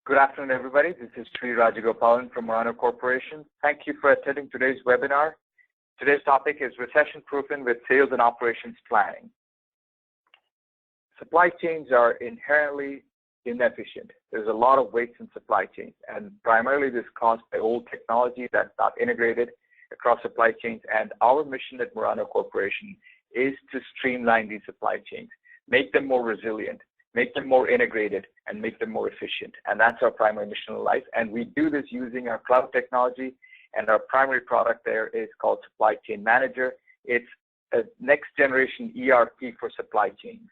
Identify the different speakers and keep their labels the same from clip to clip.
Speaker 1: Good afternoon, everybody. This is Sri Rajagopalan from Murano Corporation. Thank you for attending today's webinar. Today's topic is recession proofing with sales and operations planning. Supply chains are inherently inefficient. There's a lot of waste in supply chains, and primarily this is caused by old technology that's not integrated across supply chains. And our mission at Murano Corporation is to streamline these supply chains, make them more resilient, make them more integrated, and make them more efficient. And that's our primary mission in life. And we do this using our cloud technology. And our primary product there is called Supply Chain Manager. It's a next generation ERP for supply chains.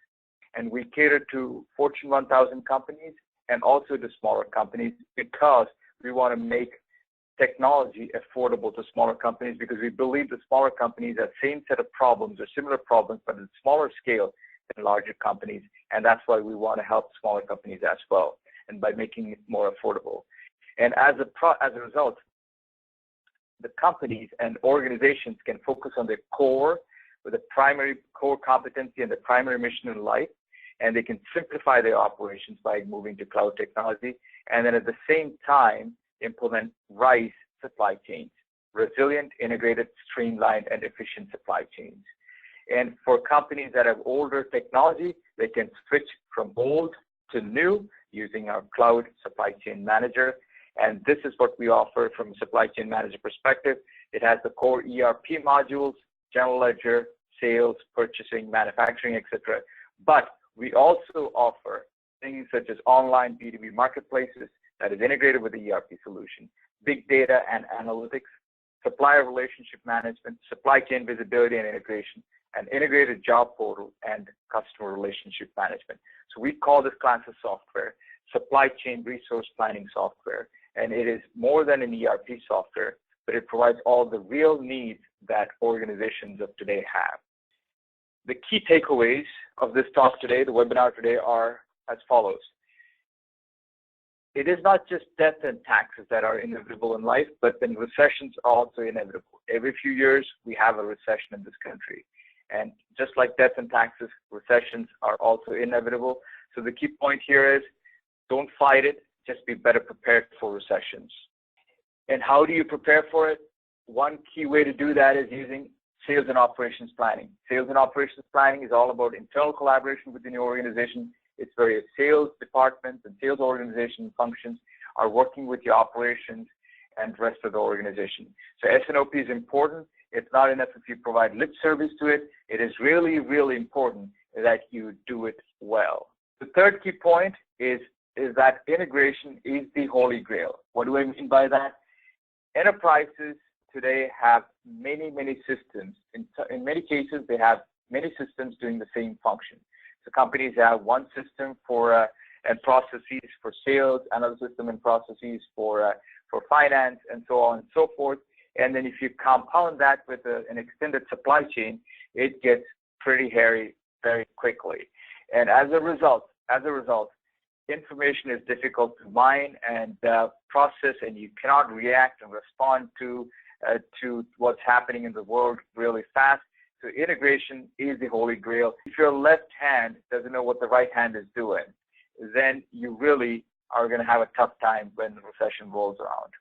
Speaker 1: And we cater to Fortune 1000 companies and also to smaller companies because we want to make technology affordable to smaller companies, because we believe the smaller companies have the same set of problems or similar problems, but at a smaller scale than larger companies. And that's why we want to help smaller companies as well, and by making it more affordable. And as a result, the companies and organizations can focus on their core, with a primary core competency and the primary mission in life, and they can simplify their operations by moving to cloud technology, and then at the same time implement RISE supply chains, resilient, integrated, streamlined, and efficient supply chains. And for companies that have older technology, they can switch from old to new using our cloud supply chain manager. And this is what we offer from a supply chain manager perspective. It has the core ERP modules, general ledger, sales, purchasing, manufacturing, etc. But we also offer things such as online B2B marketplaces that is integrated with the ERP solution, big data and analytics, supplier relationship management, supply chain visibility and integration, and integrated job portal and customer relationship management. So we call this class of software supply chain resource planning software. And it is more than an ERP software, but it provides all the real needs that organizations of today have. The key takeaways of this talk today, the webinar today, are as follows. It is not just death and taxes that are inevitable in life, but then recessions are also inevitable. Every few years, we have a recession in this country. And just like death and taxes, recessions are also inevitable. So the key point here is, don't fight it, just be better prepared for recessions. And how do you prepare for it? One key way to do that is using sales and operations planning. Sales and operations planning is all about internal collaboration within your organization. It's where sales departments and sales organization functions are working with your operations and the rest of the organization. So S&OP is important. It's not enough if you provide lip service to it. It is really, really important that you do it well. The third key point is that integration is the holy grail. What do I mean by that? Enterprises today have many, many systems. In many cases, they have many systems doing the same function. So companies have one system for and processes for sales, another system and processes for finance, and so on and so forth. And then if you compound that with an extended supply chain, it gets pretty hairy very quickly. And as a result, information is difficult to mine and process, and you cannot react and respond to what's happening in the world really fast. So integration is the holy grail. If your left hand doesn't know what the right hand is doing, then you really are going to have a tough time when the recession rolls around.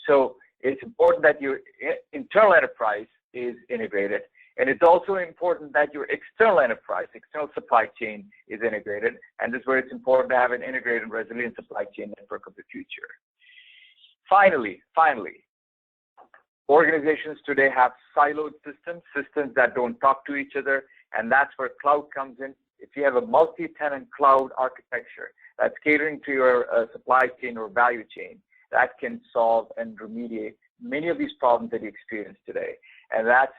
Speaker 1: So it's important that your internal enterprise is integrated. And it's also important that your external enterprise, external supply chain is integrated. And this is where it's important to have an integrated and resilient supply chain network of the future. Finally, organizations today have siloed systems that don't talk to each other. And that's where cloud comes in. If you have a multi-tenant cloud architecture that's catering to your supply chain or value chain, that can solve and remediate many of these problems that you experience today. And that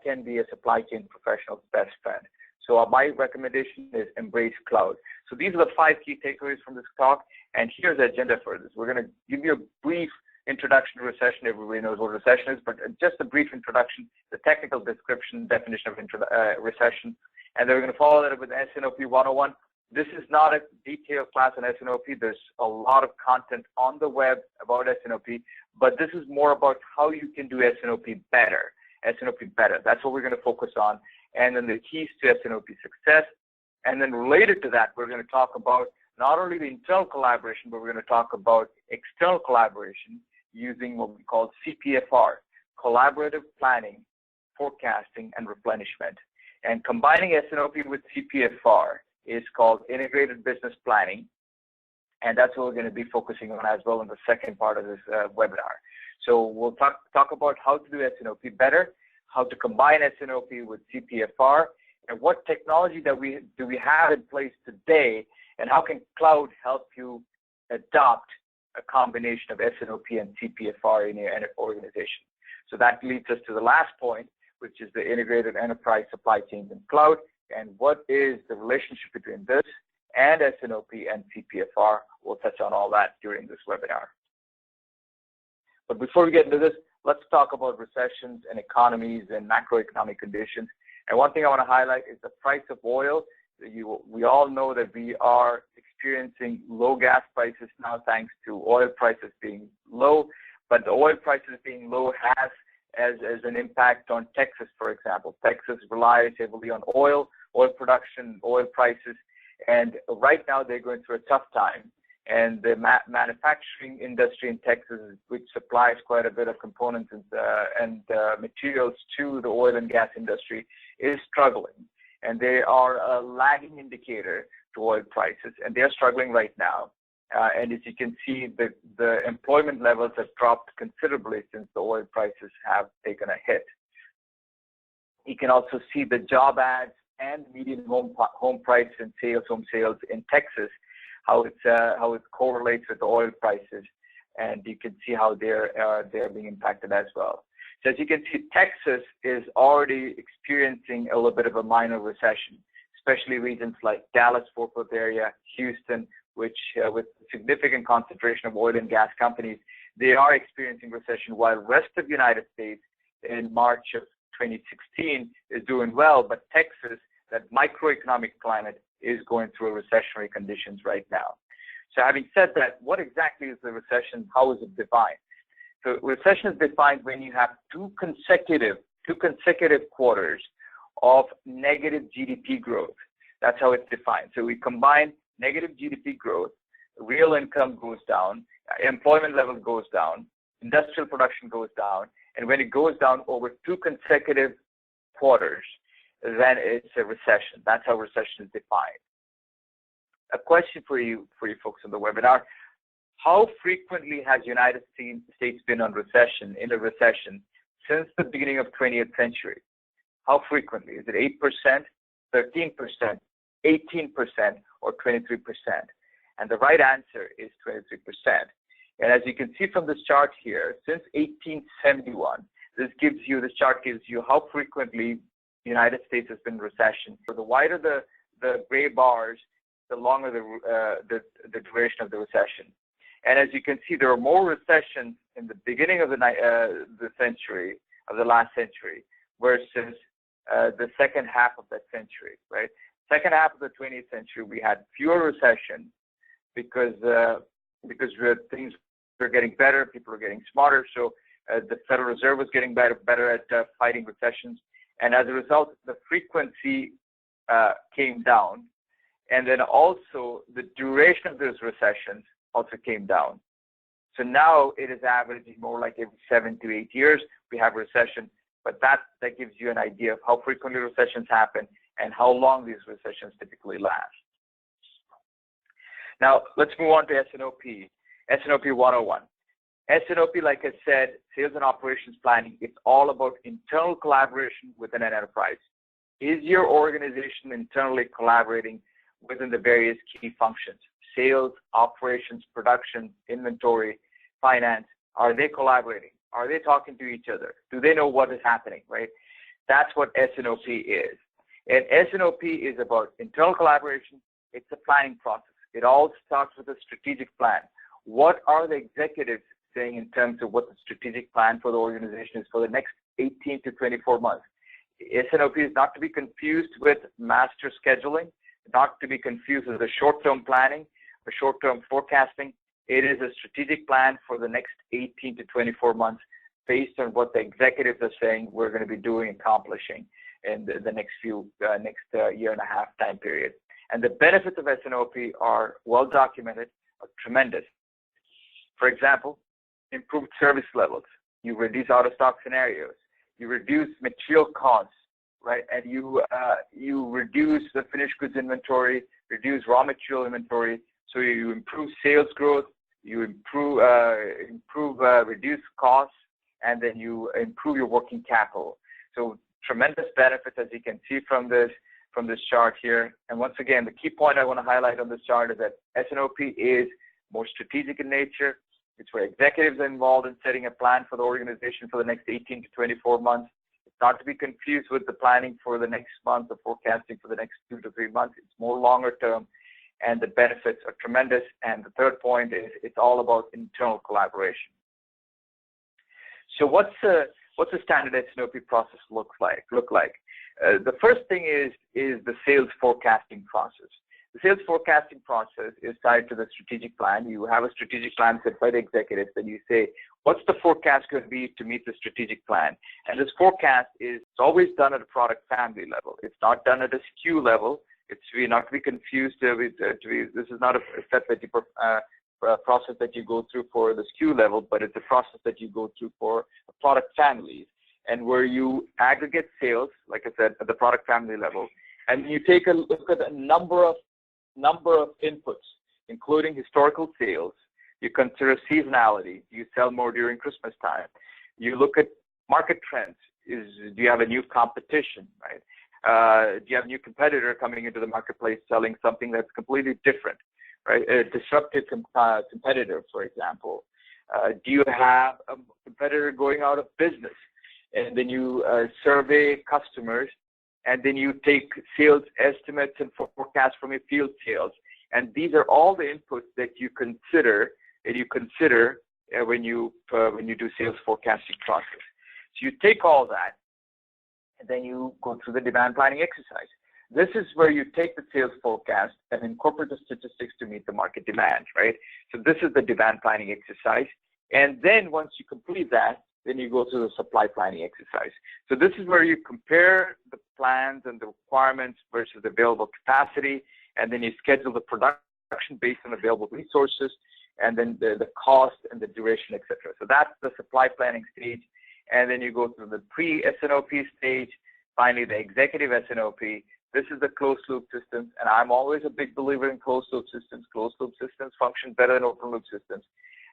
Speaker 1: can be a supply chain professional's best friend. So my recommendation is embrace cloud. So these are the 5 key takeaways from this talk. And here's the agenda for this. We're going to give you a brief introduction to recession. Everybody knows what recession is, but just a brief introduction, the technical description, definition of recession. And then we're going to follow that up with S&OP 101. This is not a detailed class on S&OP. There's a lot of content on the web about S&OP, but this is more about how you can do S&OP better. S&OP better. That's what we're going to focus on. And then the keys to S&OP success. And then related to that, we're going to talk about not only the internal collaboration, but we're going to talk about external collaboration using what we call CPFR, collaborative planning, forecasting, and replenishment. And combining S&OP with CPFR is called integrated business planning. And that's what we're going to be focusing on as well in the second part of this webinar. So we'll talk about how to do S&OP better, how to combine S&OP with CPFR, and what technology do we have in place today, and how can cloud help you adopt a combination of S&OP and CPFR in your organization. So that leads us to the last point, which is the integrated enterprise supply chains and cloud, and what is the relationship between this and S&OP and CPFR. We'll touch on all that during this webinar. But before we get into this, let's talk about recessions and economies and macroeconomic conditions. And one thing I want to highlight is the price of oil. We all know that we are experiencing low gas prices now thanks to oil prices being low, but the oil prices being low has as an impact on Texas, for example. Texas relies heavily on oil production, oil prices, and right now they're going through a tough time. And the manufacturing industry in Texas, which supplies quite a bit of components and materials to the oil and gas industry, is struggling. And they are a lagging indicator to oil prices, and they're struggling right now. And as you can see, the employment levels have dropped considerably since the oil prices have taken a hit. You can also see the job ads and median home price and home sales in Texas, how it correlates with the oil prices, and you can see how they're being impacted as well. So as you can see, Texas is already experiencing a little bit of a minor recession, especially regions like Dallas, Fort Worth area, Houston, which with significant concentration of oil and gas companies, they are experiencing recession, while rest of the United States in March of 2016 is doing well, but Texas, that microeconomic climate, is going through recessionary conditions right now. So having said that, what exactly is the recession? How is it defined? So recession is defined when you have two consecutive quarters of negative GDP growth. That's how it's defined. So we combine negative GDP growth, real income goes down, employment level goes down, industrial production goes down, and when it goes down over two consecutive quarters, then it's a recession. That's how recession is defined. A question for you folks on the webinar: how frequently has United States been in a recession since the beginning of 20th century? How frequently? Is it 8%, 13%, 18%, or 23%? And the right answer is 23%. And as you can see from this chart here, since 1871, this chart gives you how frequently the United States has been in recession. So the wider the gray bars, the longer the duration of the recession. And as you can see, there are more recessions in the beginning of the last century versus the second half of that century, right? Second half of the 20th century, we had fewer recessions because things were getting better, people were getting smarter, so the Federal Reserve was getting better at fighting recessions. And as a result, the frequency came down. And then also the duration of those recessions also came down. So now it is averaging more like every 7 to 8 years we have a recession, but that gives you an idea of how frequently recessions happen and how long these recessions typically last. Now let's move on to S&OP. S&OP 101. S&OP, like I said, sales and operations planning, it's all about internal collaboration within an enterprise. Is your organization internally collaborating within the various key functions? Sales, operations, production, inventory, finance. Are they collaborating? Are they talking to each other? Do they know what is happening, right? That's what S&OP is. And S&OP is about internal collaboration. It's a planning process. It all starts with a strategic plan. What are the executives saying in terms of what the strategic plan for the organization is for the next 18 to 24 months? S&OP is not to be confused with master scheduling, not to be confused with the short-term planning or short-term forecasting. It is a strategic plan for the next 18 to 24 months based on what the executives are saying we're going to be doing, accomplishing in the next year and a half time period. And the benefits of S&OP are well documented, are tremendous. For example, improved service levels. You reduce out-of-stock scenarios. You reduce material costs, right? And you reduce the finished goods inventory, reduce raw material inventory. So you improve sales growth, you reduce costs, and then you improve your working capital. So tremendous benefits, as you can see from this chart here. And once again, the key point I want to highlight on this chart is that S&OP is more strategic in nature. It's where executives are involved in setting a plan for the organization for the next 18 to 24 months. It's not to be confused with the planning for the next month or forecasting for the next 2 to 3 months. It's more longer term, and the benefits are tremendous. And the third point is it's all about internal collaboration. So what's the standard S&OP process look like? The first thing is the sales forecasting process. The sales forecasting process is tied to the strategic plan. You have a strategic plan set by the executives, and you say, what's the forecast going to be to meet the strategic plan? And this forecast is always done at a product family level. It's not done at a SKU level. It's not to be confused with, this is not a step that you process that you go through for the SKU level, but it's a process that you go through for product families, and where you aggregate sales, like I said, at the product family level, and you take a look at a number of inputs, including historical sales. You consider seasonality. Do you sell more during Christmas time? You look at market trends. Do you have a new competition, right? Do you have a new competitor coming into the marketplace selling something that's completely different, right? A disruptive competitor, for example. Do you have a competitor going out of business? And then you survey customers, and then you take sales estimates and forecasts from your field sales. And these are all the inputs that you consider when you do sales forecasting process. So you take all that, and then you go through the demand planning exercise. This is where you take the sales forecast and incorporate the statistics to meet the market demand, right? So this is the demand planning exercise. And then once you complete that, then you go through the supply planning exercise. So this is where you compare the plans and the requirements versus the available capacity, and then you schedule the production based on available resources, and then the cost and the duration, etc. So that's the supply planning stage. And then you go through the pre-S&OP stage, finally the executive S&OP. This is the closed loop systems, and I'm always a big believer in closed loop systems. Closed loop systems function better than open loop systems.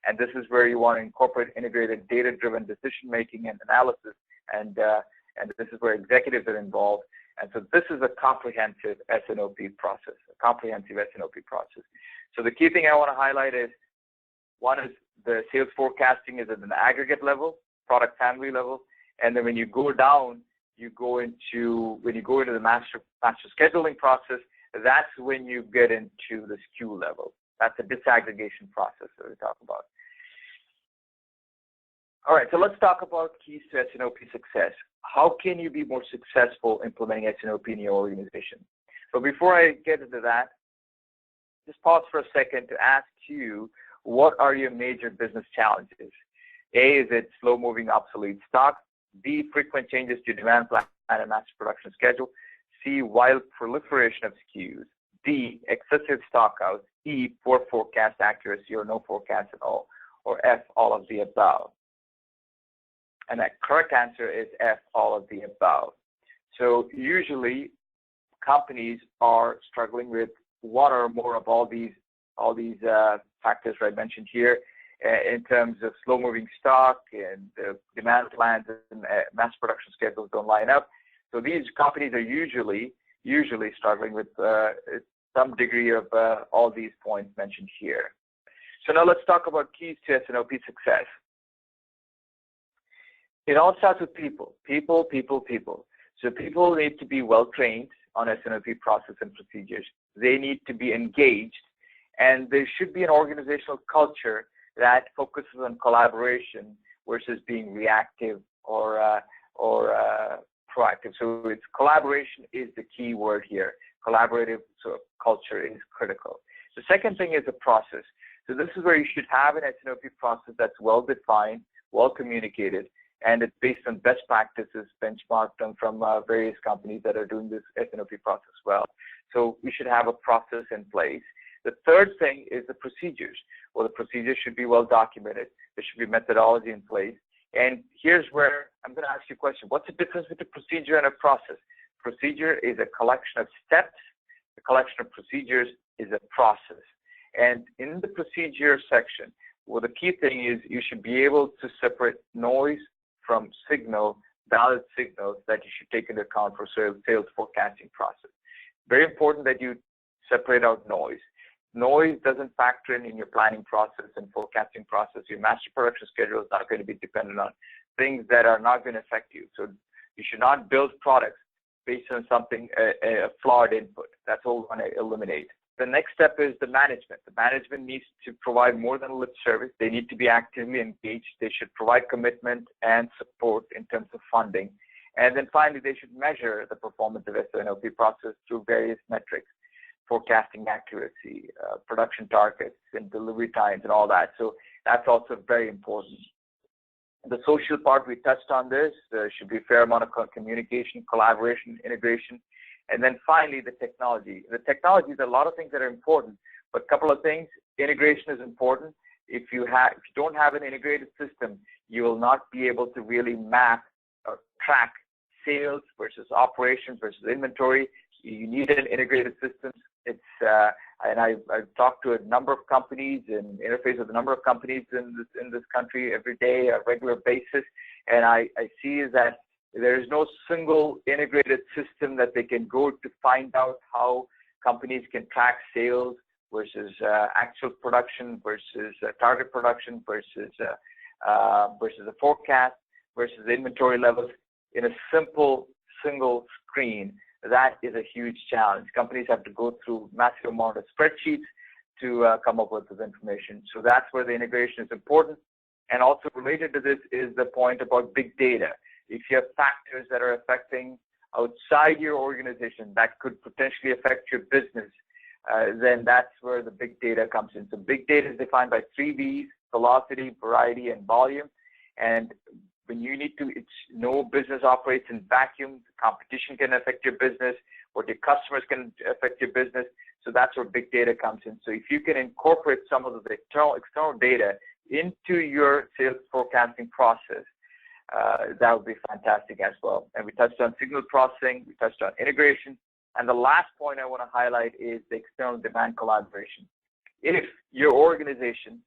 Speaker 1: And this is where you want to incorporate integrated data-driven decision-making and analysis, and this is where executives are involved. And so this is a comprehensive S&OP process, So the key thing I want to highlight is, one is the sales forecasting is at an aggregate level, product family level, and then when you go down, you go into the master scheduling process. That's when you get into the SKU level. That's a disaggregation process that we talk about. All right, so let's talk about keys to S&OP success. How can you be more successful implementing S&OP in your organization? But before I get into that, just pause for a second to ask you, what are your major business challenges? A, is it slow-moving, obsolete stock? B, frequent changes to demand plan and master production schedule? C, wild proliferation of SKUs? D, excessive stockouts? E, poor forecast accuracy or no forecast at all? Or F, all of the above? And that correct answer is F, all of the above. So usually companies are struggling with one or more of all these factors I mentioned here, in terms of slow-moving stock and demand plans and mass production schedules don't line up. So these companies are usually struggling with some degree of all these points mentioned here. So now let's talk about keys to S&OP success. It all starts with people. People. So people need to be well-trained on S&OP process and procedures. They need to be engaged, and there should be an organizational culture that focuses on collaboration versus being reactive or proactive. So it's collaboration is the key word here. Collaborative culture is critical. The second thing is the process. So this is where you should have an S&OP process that's well-defined, well-communicated, and it's based on best practices benchmarked from various companies that are doing this S&OP process well. So we should have a process in place. The third thing is the procedures. Well, the procedures should be well documented. There should be methodology in place. And here's where I'm going to ask you a question. What's the difference between a procedure and a process? Procedure is a collection of steps. The collection of procedures is a process. And in the procedure section, well, the key thing is you should be able to separate noise from signal, valid signals that you should take into account for sales forecasting process. Very important that you separate out noise. Noise doesn't factor in your planning process and forecasting process. Your master production schedule is not going to be dependent on things that are not going to affect you. So you should not build products based on something, a flawed input. That's all we want to eliminate. The next step is the management. The management needs to provide more than lip service. They need to be actively engaged. They should provide commitment and support in terms of funding. And then finally, they should measure the performance of S&OP process through various metrics, forecasting accuracy, production targets, and delivery times, and all that. So that's also very important. The social part, we touched on this. There should be a fair amount of communication, collaboration, integration. And then finally, the technology. The technology is a lot of things that are important, but a couple of things. Integration is important. If you don't have an integrated system, you will not be able to really map or track sales versus operations versus inventory. You need an integrated system. And I've talked to a number of companies and interface with a number of companies in this country every day, a regular basis, and I see is that there is no single integrated system that they can go to find out how companies can track sales versus actual production versus target production versus a forecast versus inventory levels in a simple single screen. That is a huge challenge. Companies have to go through massive amount of spreadsheets to come up with this information. So that's where the integration is important. And also related to this is the point about big data. If you have factors that are affecting outside your organization that could potentially affect your business, then that's where the big data comes in. So big data is defined by 3 V's: velocity, variety, and volume. And when you need to know business operates in vacuum, competition can affect your business, what your customers can affect your business. So that's where big data comes in. So if you can incorporate some of the external data into your sales forecasting process, that would be fantastic as well. And we touched on signal processing, we touched on integration. And the last point I want to highlight is the external demand collaboration. If your organization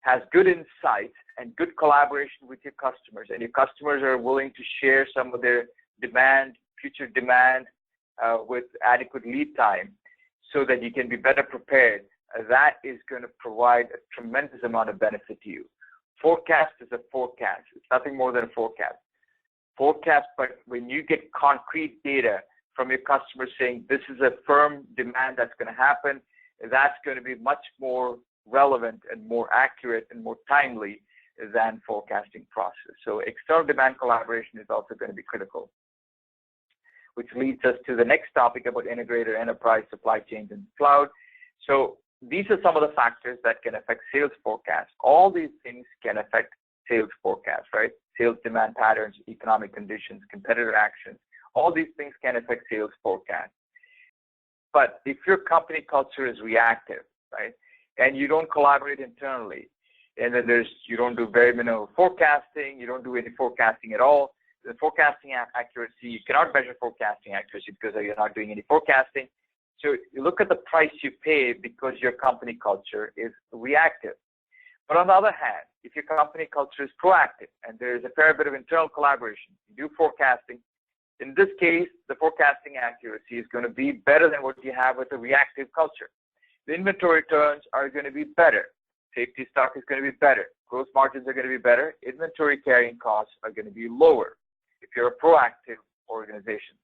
Speaker 1: has good insights and good collaboration with your customers, and your customers are willing to share some of their future demand with adequate lead time so that you can be better prepared, that is going to provide a tremendous amount of benefit to you. Forecast is a forecast. It's nothing more than a forecast. But when you get concrete data from your customers saying this is a firm demand that's going to happen, that's going to be much more relevant and more accurate and more timely than forecasting process. So external demand collaboration is also going to be critical, which leads us to the next topic about integrated enterprise supply chains and cloud. So these are some of the factors that can affect sales forecast. All these things can affect sales forecast, right? Sales demand patterns, economic conditions, competitor actions, all these things can affect sales forecast. But if your company culture is reactive, right, and you don't collaborate internally, and then you don't do very minimal forecasting, you don't do any forecasting at all, the forecasting accuracy, you cannot measure forecasting accuracy because you're not doing any forecasting. So you look at the price you pay because your company culture is reactive. But on the other hand, if your company culture is proactive and there is a fair bit of internal collaboration, you do forecasting, in this case, the forecasting accuracy is going to be better than what you have with a reactive culture. The inventory turns are going to be better. Safety stock is going to be better. Gross margins are going to be better. Inventory carrying costs are going to be lower if you're a proactive organization.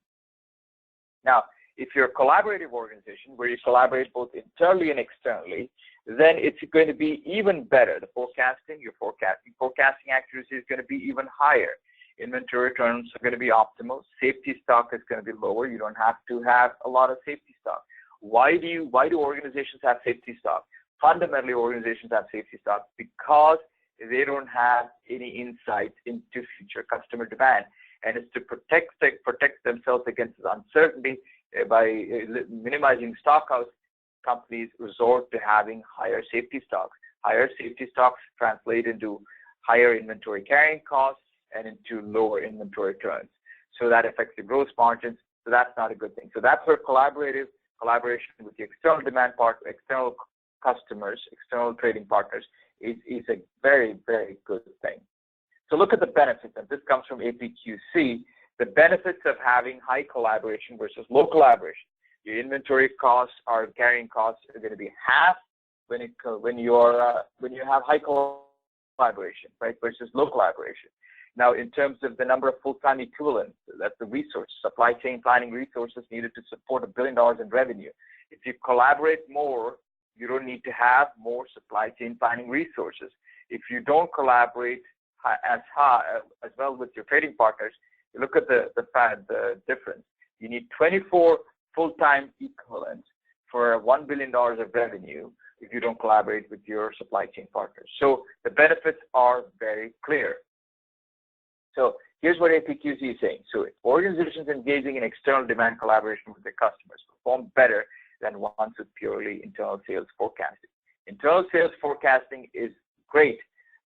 Speaker 1: Now, if you're a collaborative organization where you collaborate both internally and externally, then it's going to be even better. The forecasting accuracy is going to be even higher. Inventory turns are going to be optimal. Safety stock is going to be lower. You don't have to have a lot of safety stock. Why do organizations have safety stock? Fundamentally, organizations have safety stock because they don't have any insight into future customer demand. And it's to protect themselves against uncertainty. minimizing stockouts, companies resort to having higher safety stocks. Higher safety stocks translate into higher inventory carrying costs and into lower inventory turns. So that affects the gross margins. So that's not a good thing. So that's where collaboration with the external demand part, external customers, external trading partners is a very, very good thing. So look at the benefits, and this comes from APQC, the benefits of having high collaboration versus low collaboration. Your inventory costs or carrying costs are going to be half when you have high collaboration, right, versus low collaboration. Now, in terms of the number of full-time equivalents, that's the resource, supply chain planning resources needed to support $1 billion in revenue. If you collaborate more, you don't need to have more supply chain planning resources. If you don't collaborate as well with your trading partners, you look at the difference. You need 24 full-time equivalents for $1 billion of revenue if you don't collaborate with your supply chain partners. So the benefits are very clear. So here's what APQC is saying. So organizations engaging in external demand collaboration with their customers perform better than ones with purely internal sales forecasting. Internal sales forecasting is great,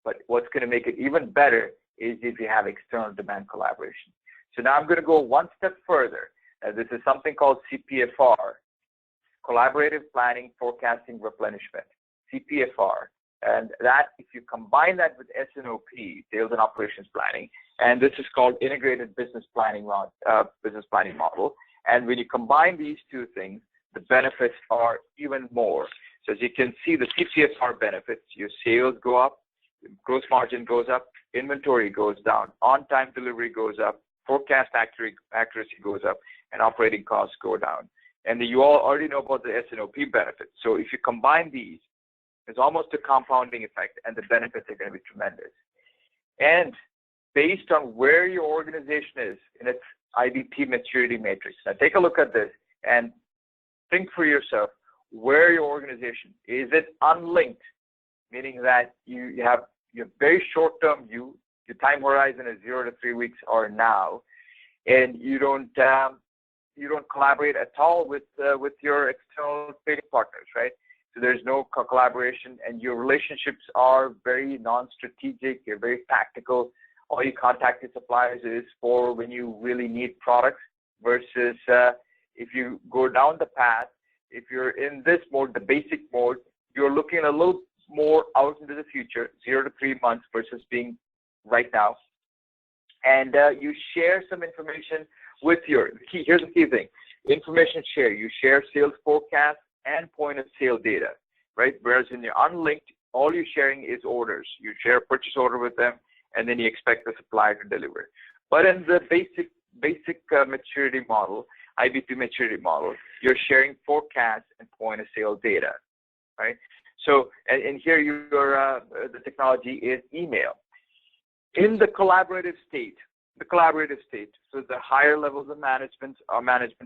Speaker 1: but what's going to make it even better is if you have external demand collaboration. So now I'm going to go one step further. This is something called CPFR, Collaborative Planning, Forecasting, Replenishment, CPFR. And that, if you combine that with S&OP, Sales and Operations Planning, and this is called Integrated Business Planning Model. And when you combine these two things, the benefits are even more. So as you can see, the CPFR benefits, your sales go up, gross margin goes up, inventory goes down, on-time delivery goes up, forecast accuracy goes up, and operating costs go down. And you all already know about the S&OP benefits. So if you combine these, it's almost a compounding effect, and the benefits are going to be tremendous. And based on where your organization is in its IBP maturity matrix, now take a look at this and think for yourself where your organization is. It unlinked, meaning that you have your very short-term view, your time horizon is 0 to 3 weeks or now, and you don't collaborate at all with your external trading partners, right? So there's no collaboration, and your relationships are very non-strategic. You're very tactical. All you contact your suppliers is for when you really need products versus if you go down the path, if you're in this mode, the basic mode, you're looking a little more out into the future, 0 to 3 months versus being right now. And you share some information with here's the key thing, information share. You share sales forecasts and point of sale data, right? Whereas in your unlinked, all you're sharing is orders. You share a purchase order with them, and then you expect the supplier to deliver. But in the basic maturity model, IBP maturity model, you're sharing forecasts and point of sale data, right? So, and here the technology is email. In the collaborative state, so the higher levels of management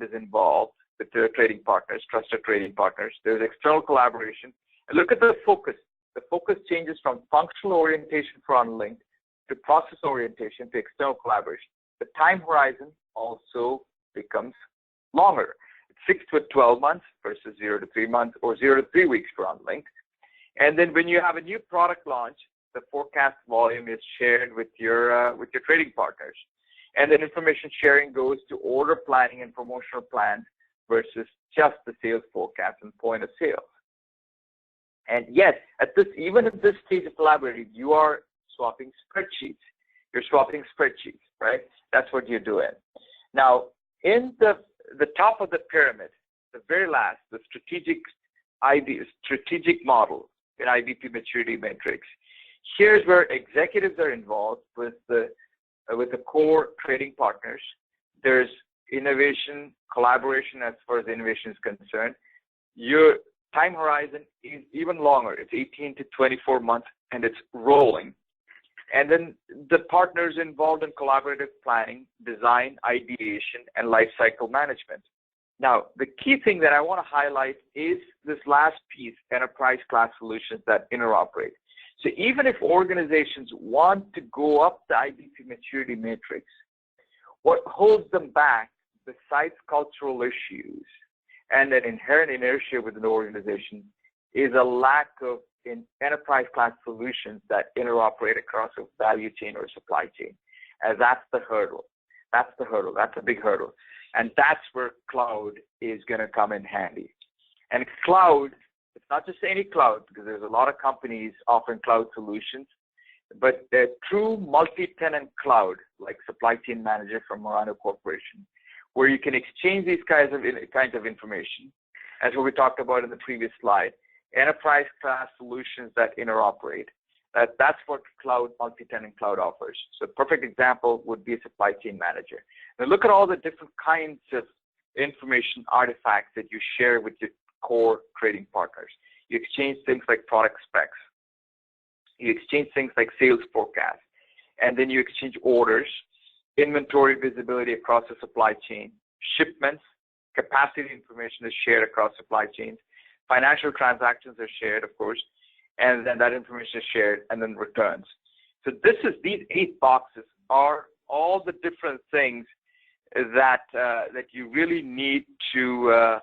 Speaker 1: is involved with the trading partners, trusted trading partners. There's external collaboration. And look at the focus. The focus changes from functional orientation for unlinked to process orientation to external collaboration. The time horizon also becomes longer. It's 6 to 12 months versus 0 to 3 months or 0 to 3 weeks for unlinked. And then when you have a new product launch, the forecast volume is shared with your trading partners. And then information sharing goes to order planning and promotional plans versus just the sales forecast and point of sale. And yes, even at this stage of collaborating, you are swapping spreadsheets. You're swapping spreadsheets, right? That's what you're doing. Now, in the top of the pyramid, the very last, the strategic model in IBP maturity matrix. Here's where executives are involved with the core trading partners. There's innovation, collaboration as far as innovation is concerned. Your time horizon is even longer. It's 18 to 24 months, and it's rolling. And then the partners involved in collaborative planning, design, ideation, and lifecycle management. Now, the key thing that I want to highlight is this last piece, enterprise class solutions that interoperate. So even if organizations want to go up the IBP maturity matrix, what holds them back besides cultural issues and an inherent inertia within the organization, is a lack of enterprise class solutions that interoperate across a value chain or supply chain. As that's the hurdle. That's the hurdle. That's a big hurdle. And that's where cloud is going to come in handy. And cloud, it's not just any cloud, because there's a lot of companies offering cloud solutions, but the true multi-tenant cloud, like Supply Chain Manager from Murano Corporation, where you can exchange these kinds of information, as what we talked about in the previous slide, enterprise class solutions that interoperate. That's what cloud, multi-tenant cloud offers. So a perfect example would be a Supply Chain Manager. Now look at all the different kinds of information artifacts that you share with your core trading partners. You exchange things like product specs. You exchange things like sales forecasts. And then you exchange orders, inventory visibility across the supply chain, shipments, capacity information is shared across supply chains, financial transactions are shared, of course, and then that information is shared, and then returns. So these 8 boxes are all the different things that you really need to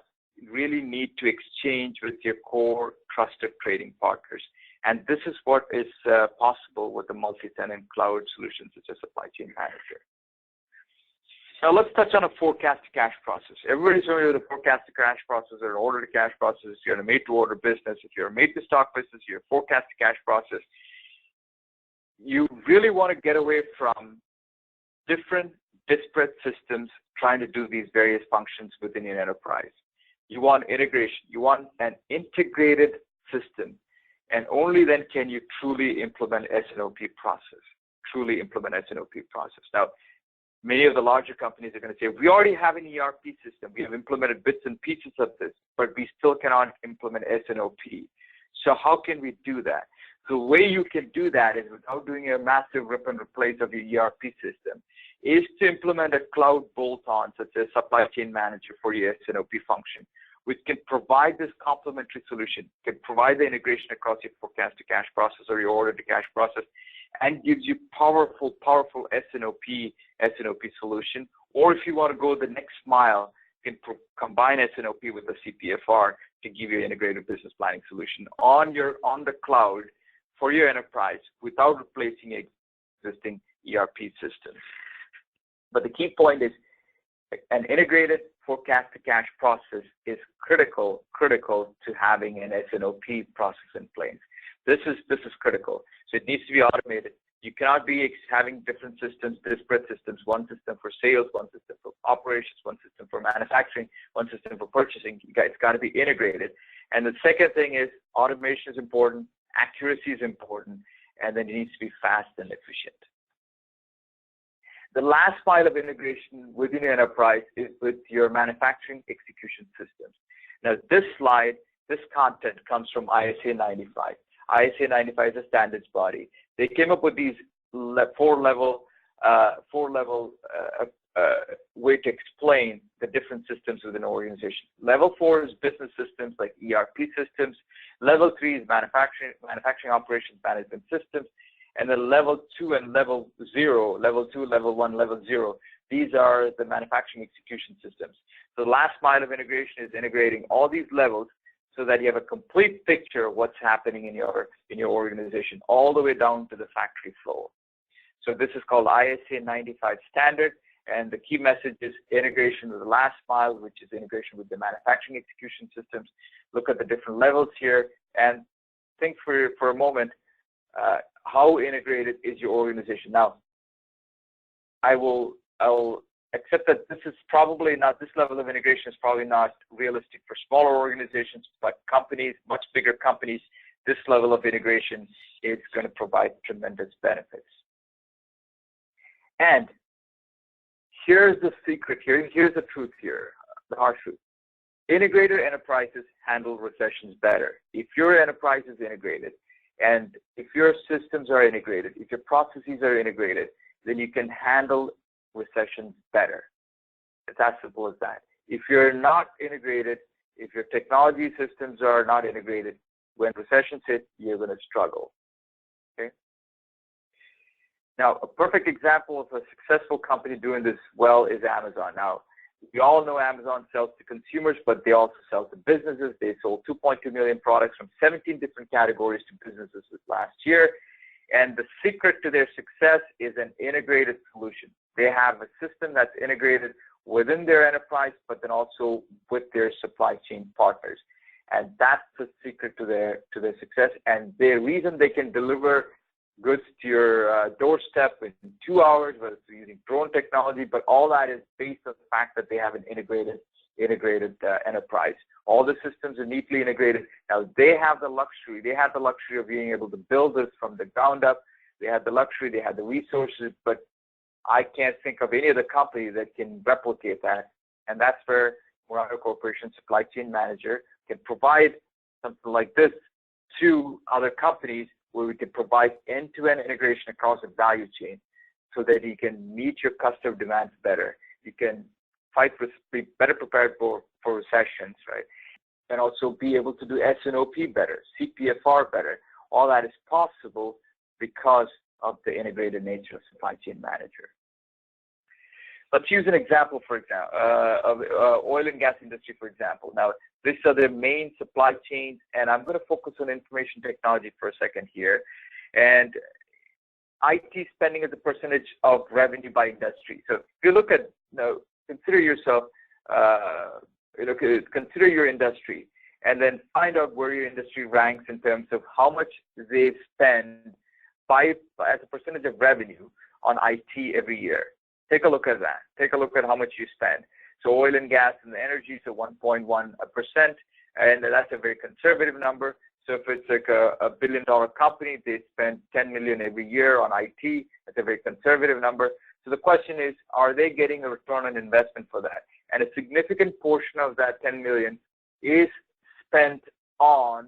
Speaker 1: exchange with your core trusted trading partners. And this is what is possible with the multi-tenant cloud solutions such as Supply Chain Manager. Now let's touch on a forecast-to-cash process. Everybody's familiar with the forecast-to-cash process or an order-to-cash process. If you're in a made-to-order business, if you're a made-to-stock business, you're a forecast-to-cash process. You really want to get away from different disparate systems trying to do these various functions within your enterprise. You want integration. You want an integrated system. And only then can you truly implement S&OP process, Now, many of the larger companies are going to say, we already have an ERP system. We have implemented bits and pieces of this, but we still cannot implement S&OP. So how can we do that? The way you can do that is without doing a massive rip and replace of your ERP system, is to implement a cloud bolt-on such as Supply Chain Manager for your S&OP function, which can provide this complementary solution, can provide the integration across your forecast-to-cash process or your order-to-cash process, and gives you powerful S&OP solution. Or if you want to go the next mile, you can combine S&OP with the CPFR to give you an integrated business planning solution on the cloud for your enterprise without replacing existing ERP systems. But the key point is an integrated forecast-to-cash process is critical to having an S&OP process in place. This is critical. So it needs to be automated. You cannot be having different systems, disparate systems, one system for sales, one system for operations, one system for manufacturing, one system for purchasing. It's got to be integrated. And the second thing is automation is important, accuracy is important, and then it needs to be fast and efficient. The last mile of integration within your enterprise is with your manufacturing execution systems. Now, this content comes from ISA 95. ISA 95 is a standards body. They came up with these four-level way to explain the different systems within an organization. Level 4 is business systems like ERP systems. Level 3 is manufacturing operations management systems. And then level 2 and level 0, level 2, level 1, level 0, these are the manufacturing execution systems. So the last mile of integration is integrating all these levels so that you have a complete picture of what's happening in your organization, all the way down to the factory floor. So this is called ISA 95 standard, and the key message is integration with the last mile, which is integration with the manufacturing execution systems. Look at the different levels here and think for a moment, how integrated is your organization? Now, I'll accept that this level of integration is probably not realistic for smaller organizations, but companies, much bigger companies, this level of integration is going to provide tremendous benefits. And here's the secret here, here's the truth here, the harsh truth. Integrated enterprises handle recessions better. If your enterprise is integrated, and if your systems are integrated, if your processes are integrated, then you can handle recessions better. It's as simple as that. If you're not integrated, if your technology systems are not integrated, when recessions hit, you're going to struggle. Okay? Now, a perfect example of a successful company doing this well is Amazon. Now, We all know Amazon sells to consumers, but they also sell to businesses. They sold 2.2 million products from 17 different categories to businesses this last year. And the secret to their success is an integrated solution. They have a system that's integrated within their enterprise, but then also with their supply chain partners. And that's the secret to their success. And the reason they can deliver goods to your doorstep in 2 hours, whether it's using drone technology, but all that is based on the fact that they have an integrated enterprise. All the systems are neatly integrated. Now they have the luxury. They had the luxury of being able to build this from the ground up. They had the luxury. They had the resources, but I can't think of any other company that can replicate that. And that's where Murano Corporation Supply Chain Manager can provide something like this to other companies, where we can provide end-to-end integration across the value chain so that you can meet your customer demands better. You can be better prepared for recessions, right? And also be able to do S&OP better, CPFR better. All that is possible because of the integrated nature of Supply Chain Manager. Let's use an example, for example, of oil and gas industry, for example. Now, these are the main supply chains, and I'm going to focus on information technology for a second here. And IT spending as a percentage of revenue by industry. So if you look at, consider yourself, consider your industry, and then find out where your industry ranks in terms of how much they spend as a percentage of revenue on IT every year. Take a look at that. Take a look at how much you spend. So oil and gas and energy, so 1.1%, and that's a very conservative number. So if it's like a $1 billion company, they spend $10 million every year on IT. That's a very conservative number. So the question is, are they getting a return on investment for that? And a significant portion of that $10 million is spent on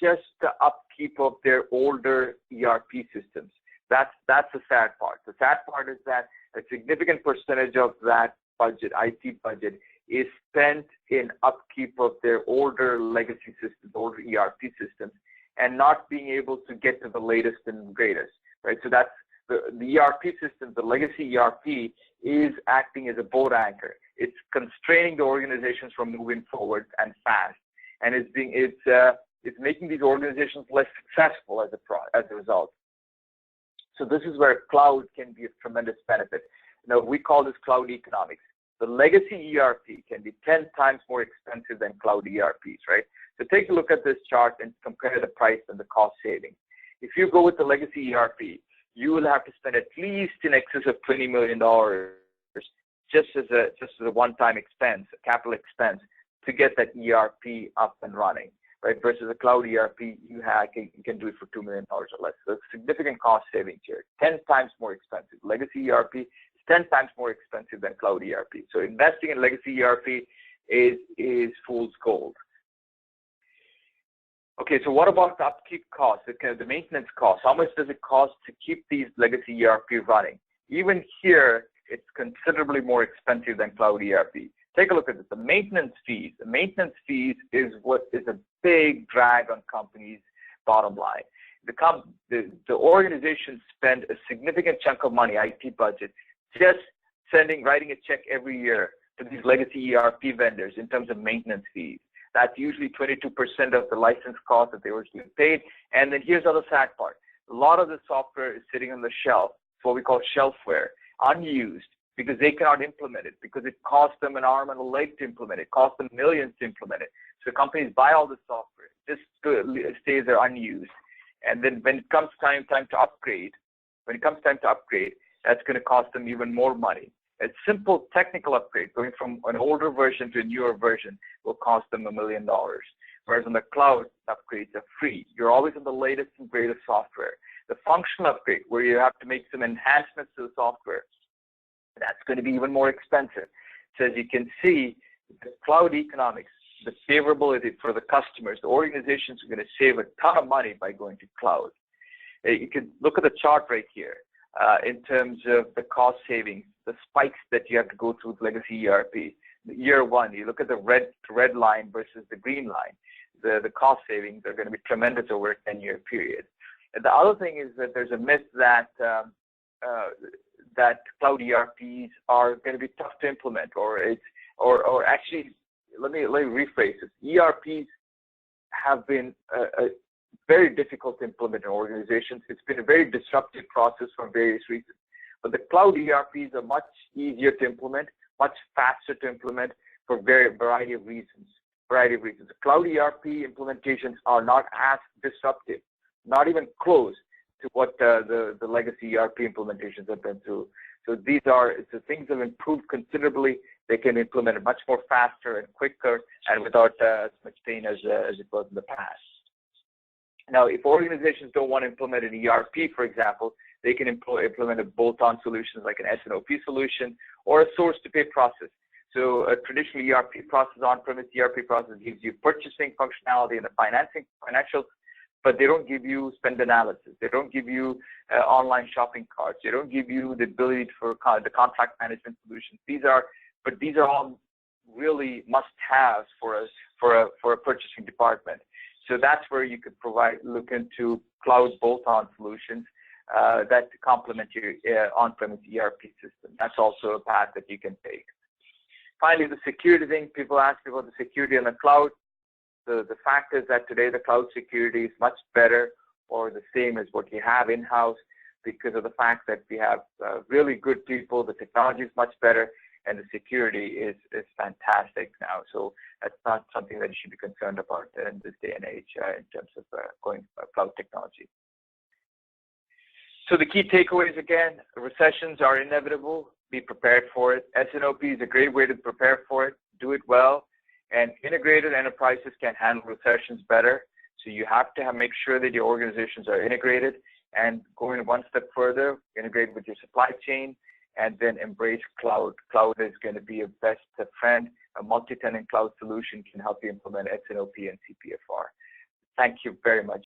Speaker 1: just the upkeep of their older ERP systems. That's the sad part. The sad part is that a significant percentage of that budget, IT budget, is spent in upkeep of their older legacy systems, older ERP systems, and not being able to get to the latest and greatest, right? So that's the ERP system, the legacy ERP is acting as a boat anchor. It's constraining the organizations from moving forward and fast, and it's making these organizations less successful as a result. So this is where cloud can be a tremendous benefit. Now, we call this cloud economics. The legacy ERP can be 10 times more expensive than cloud ERPs, right? So take a look at this chart and compare the price and the cost saving. If you go with the legacy ERP, you will have to spend at least in excess of $20 million just as a one-time expense, a capital expense, to get that ERP up and running, right? Versus a cloud ERP, you can do it for $2 million or less. So significant cost savings here, 10 times more expensive. Legacy ERP is 10 times more expensive than cloud ERP. So investing in legacy ERP is fool's gold. Okay, so what about the upkeep costs, the maintenance costs? How much does it cost to keep these legacy ERP running? Even here, it's considerably more expensive than cloud ERP. Take a look at this. The maintenance fees. The maintenance fees is what is a big drag on companies' bottom line. The organizations spend a significant chunk of money, IT budget, just writing a check every year to these legacy ERP vendors in terms of maintenance fees. That's usually 22% of the license cost that they originally paid. And then here's the other sad part. A lot of the software is sitting on the shelf. It's what we call shelfware, unused, because they cannot implement it, because it costs them an arm and a leg to implement it. It costs them millions to implement it. So companies buy all the software, just stays there unused. And then when it comes time to upgrade, that's going to cost them even more money. A simple technical upgrade, going from an older version to a newer version, will cost them $1 million. Whereas on the cloud, upgrades are free. You're always on the latest and greatest software. The functional upgrade, where you have to make some enhancements to the software, that's going to be even more expensive. So as you can see, the cloud economics, the favorability for the customers, the organizations are going to save a ton of money by going to cloud. You can look at the chart right here in terms of the cost savings, the spikes that you have to go through with legacy ERP. Year one, you look at the red line versus the green line. The cost savings are going to be tremendous over a 10-year period. And the other thing is that there's a myth that that cloud ERPs are going to be tough to implement, or actually, let me rephrase this. ERPs have been very difficult to implement in organizations. It's been a very disruptive process for various reasons. But the cloud ERPs are much easier to implement, much faster to implement for variety of reasons. The cloud ERP implementations are not as disruptive, not even close to what the legacy ERP implementations have been through. So things have improved considerably. They can implement it much more faster and quicker and without as much pain as it was in the past. Now, if organizations don't want to implement an ERP, for example, they can implement a bolt-on solution like an S&OP solution or a source-to-pay process. So a traditional ERP process, on-premise ERP process, gives you purchasing functionality and the financials, but they don't give you spend analysis. They don't give you online shopping carts. They don't give you the ability for the contract management solutions. These are all really must-haves for a purchasing department. So that's where you could look into cloud bolt-on solutions that complement your on-premise ERP system. That's also a path that you can take. Finally, the security thing. People ask me about the security on the cloud. The fact is that today the cloud security is much better or the same as what you have in-house because of the fact that we have really good people. The technology is much better, and the security is fantastic now. So that's not something that you should be concerned about in this day and age in terms of going cloud technology. So the key takeaways, again, recessions are inevitable. Be prepared for it. S&OP is a great way to prepare for it. Do it well. And integrated enterprises can handle recessions better. So you have to make sure that your organizations are integrated, and going one step further, integrate with your supply chain, and then embrace cloud. Cloud is going to be your best friend. A multi-tenant cloud solution can help you implement S&OP and CPFR. Thank you very much.